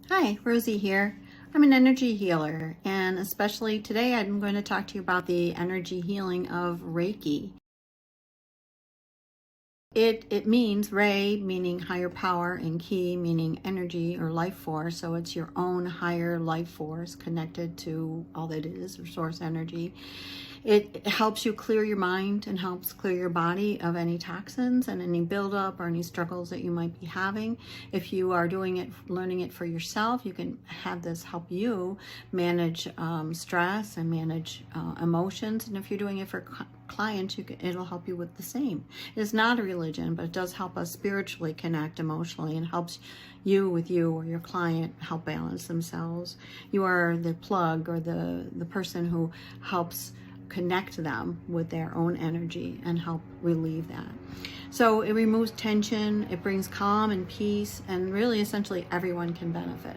Hi, Rosie here. I'm an energy healer, and especially today I'm going to talk to you about the energy healing of Reiki. It means Rei, meaning higher power, and Ki, meaning energy or life force. So it's your own higher life force connected to all that is, or source energy. It helps you clear your mind and helps clear your body of any toxins and any buildup or any struggles that you might be having. If you are doing it, learning it for yourself, you can have this help you manage stress and manage emotions. And if you're doing it for clients, it'll help you with the same. It's not a religion, but it does help us spiritually connect emotionally and helps you with you or your client help balance themselves. You are the plug or the person who helps connect them with their own energy and help relieve that. So it removes tension, it brings calm and peace, and really essentially everyone can benefit.